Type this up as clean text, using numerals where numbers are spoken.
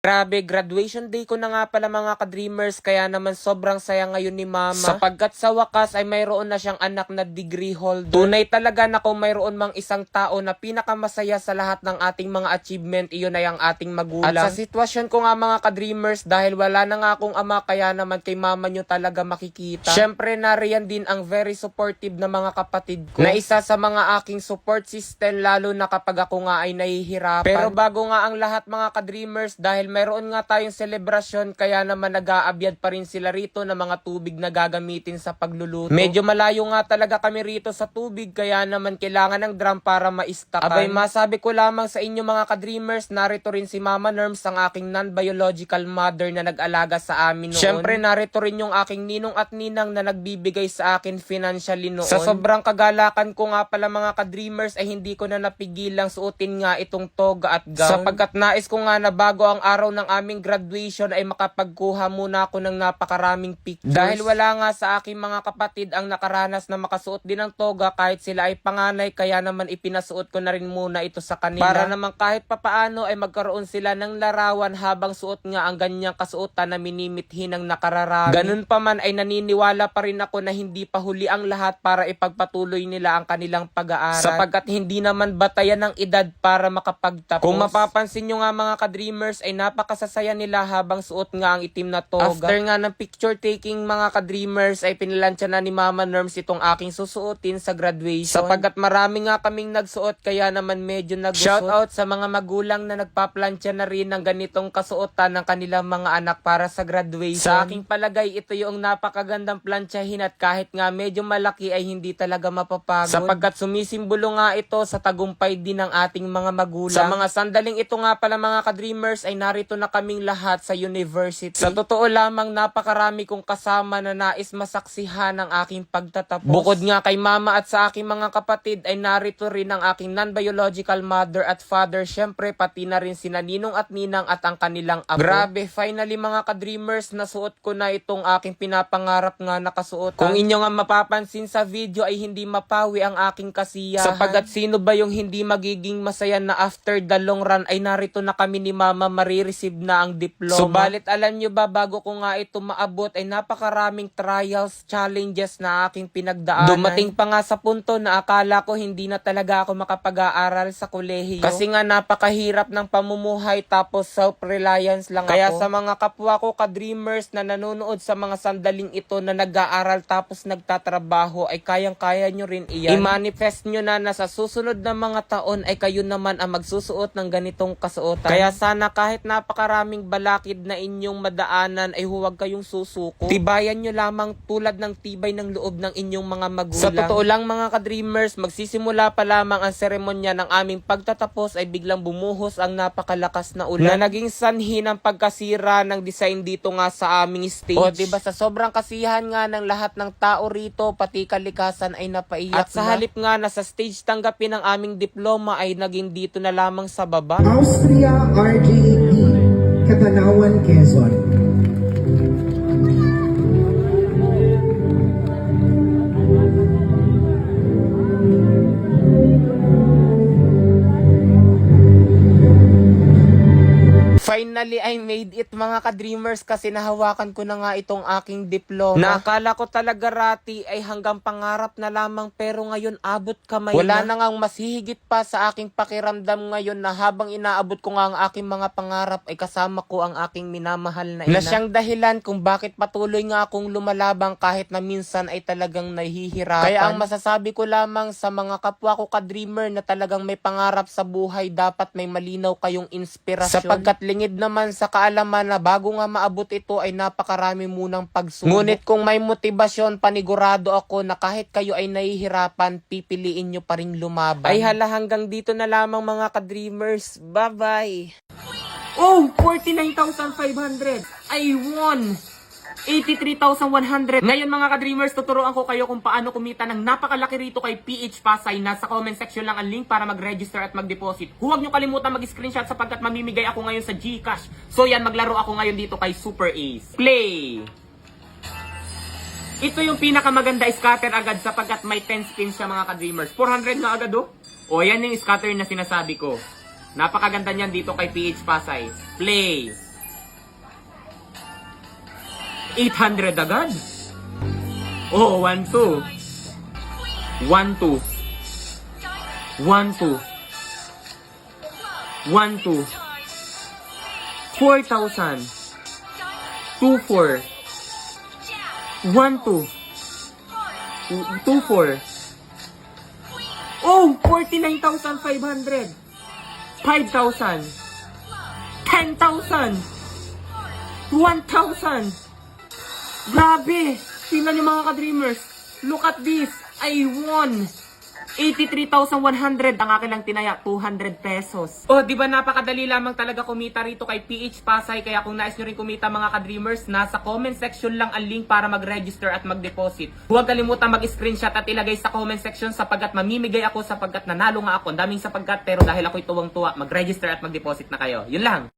Grabe, graduation day ko na nga pala mga ka-dreamers, kaya naman sobrang saya ngayon ni mama. Sapagkat sa wakas ay mayroon na siyang anak na degree holder. Tunay talaga na kung mayroon mang isang tao na pinakamasaya sa lahat ng ating mga achievement, iyon ay ang ating magulang. At sa sitwasyon ko nga mga ka-dreamers, dahil wala na nga akong ama, kaya naman kay mama nyo talaga makikita. Syempre nariyan din ang very supportive na mga kapatid ko, na isa sa mga aking support system, lalo na kapag ako nga ay nahihirapan. Pero bago nga ang lahat mga ka-dreamers, dahil mayroon nga tayong selebrasyon, kaya naman nag-aabyad pa rin sila rito ng mga tubig na gagamitin sa pagluluto. Medyo malayo nga talaga kami rito sa tubig, kaya naman kailangan ng drum para maistakan. Abay, masabi ko lamang sa inyo mga ka-dreamers, narito rin si Mama Nerms, ang aking non-biological mother na nag-alaga sa amin noon. Syempre narito rin yung aking ninong at ninang na nagbibigay sa akin financially noon. Sa sobrang kagalakan ko nga pala mga ka-dreamers ay hindi ko na napigilang suotin nga itong toga at gown, sapagkat nais ko nga na bago ang araw ng aming graduation ay makapagkuha muna ako ng napakaraming pictures. Dahil wala nga sa aking mga kapatid ang nakaranas na makasuot din ng toga kahit sila ay panganay, kaya naman ipinasuot ko na rin muna ito sa kanila. Para naman kahit papaano ay magkaroon sila ng larawan habang suot nga ang ganyang kasuotan na minimithi ng nakararami. Ganun pa man ay naniniwala pa rin ako na hindi pa huli ang lahat para ipagpatuloy nila ang kanilang pag-aaral. Sapagkat hindi naman batayan ng edad para makapagtapos. Kung mapapansin nyo nga mga ka-dreamers ay napakasasaya nila habang suot nga ang itim na toga. After nga ng picture taking mga ka-dreamers ay pinalansya na ni Mama Nerms itong aking susuotin sa graduation. Sapagkat marami nga kaming nagsuot, kaya naman medyo nagusot. Shoutout sa mga magulang na nagpaplansya na rin ng ganitong kasuotan ng kanilang mga anak para sa graduation. Sa aking palagay, ito yung napakagandang plansyahin at kahit nga medyo malaki ay hindi talaga mapapagod. Sapagkat sumisimbolo nga ito sa tagumpay din ng ating mga magulang. Sa mga sandaling ito nga pala mga ka-dreamers ay narito na kaming lahat sa university. Sa totoo lamang napakarami kong kasama na nais masaksihan ang aking pagtatapos. Bukod nga kay mama at sa aking mga kapatid ay narito rin ang aking non-biological mother at father, syempre pati na rin sina ninong at ninang at ang kanilang apo. Grabe, finally mga ka-dreamers, nasuot ko na itong aking pinapangarap nga nakasuotan. Kung inyo nga mapapansin sa video ay hindi mapawi ang aking kasiyahan. Sapagat sino ba yung hindi magiging masaya na after the long run ay narito na kami ni mama marireceive na ang diploma. Subalit alam nyo ba, bago ko nga ito maabot ay napakaraming trials, challenges na aking pinagdaanan. Dumating pa nga sa punto na akala ko hindi na talaga ako makapag-aaral sa kolehiyo. Kasi nga napakahirap ng pamumuhay tapos self-reliance lang Kaya ako. Sa mga kapwa ko ka-dreamers na nanonood sa mga sandaling ito na nag-aaral tapos nagtatrabaho ay kayang-kaya nyo rin iyan. I-manifest nyo na sa susunod na mga taon ay kayo naman ang magsusuot ng ganitong kasuotan. Kaya sana kahit napakaraming balakid na inyong madaanan ay huwag kayong susuko. Tibayan nyo lamang tulad ng tibay ng loob ng inyong mga magulang. Sa totoo lang mga ka-dreamers, magsisimula pa lamang ang seremonya ng aming pagtatapos ay biglang bumuhos ang napakalakas na ulan na naging sanhi ng pagkasira ng design dito nga sa aming stage. O diba sa sobrang kasiyahan nga ng lahat ng tao rito, pati kalikasan ay napaiyak. At sa halip nga na sa stage tanggapin ang aming diploma ay naging dito na lamang sa baba. Austria RGEP, Katanawan, Quezon. Finally, I made it mga ka-dreamers kasi nahawakan ko na nga itong aking diploma. Nakala ko talaga rati ay hanggang pangarap na lamang, pero ngayon abot kamay Wala na ngang mas hihigit pa sa aking pakiramdam ngayon na habang inaabot ko nga ang aking mga pangarap ay kasama ko ang aking minamahal na ina. Na siyang dahilan kung bakit patuloy nga akong lumalabang kahit na minsan ay talagang nahihirapan. Kaya ang masasabi ko lamang sa mga kapwa ko ka-dreamer na talagang may pangarap sa buhay, dapat may malinaw kayong inspirasyon. Sapagkat lingid naman sa kaalaman na bago nga maabot ito ay napakarami munang pagsubok. Ngunit kung may motibasyon, panigurado ako na kahit kayo ay nahihirapan, pipiliin nyo pa rin lumaban. Ay hala, hanggang dito na lamang mga ka-dreamers. Bye-bye! Oh! 49,500! I won! 83,100. Ngayon mga ka-dreamers, tuturuan ko kayo kung paano kumita ng napakalaki rito kay PH Pasay. Nasa comment section lang ang link para mag-register at mag-deposit. Huwag nyo kalimutan mag-screenshot sapagkat mamimigay ako ngayon sa GCash. So yan, maglaro ako ngayon dito kay Super Ace. Play! Ito yung pinakamaganda scatter agad sapagkat may 10 spins siya mga ka-dreamers. 400 na agad oh. O yan yung scatter na sinasabi ko. Napakaganda niyan dito kay PH Pasay. Play! 800 agad. Oh, 1, 2. 1, 2. 1, 2. 1, 2. 4,000. 2, 4. 1, 2. 2, 4. Oh, 49,500. 5,000. 10,000. 1,000. Grabe. Tingnan niyo mga ka-dreamers. Look at this. I won. 83,100 ang akin lang tinaya, 200 pesos. Oh, di ba napakadali lamang talaga kumita rito kay PH Pasay, kaya kung nais nyo rin kumita mga ka-dreamers, nasa comment section lang ang link para mag-register at mag-deposit. Huwag kalimutan mag-screenshot at ilagay sa comment section sapagkat mamimigay ako sapagkat nanalo nga ako. Ang daming sapagkat pero dahil ako'y tuwang-tuwa, mag-register at mag-deposit na kayo. Yun lang.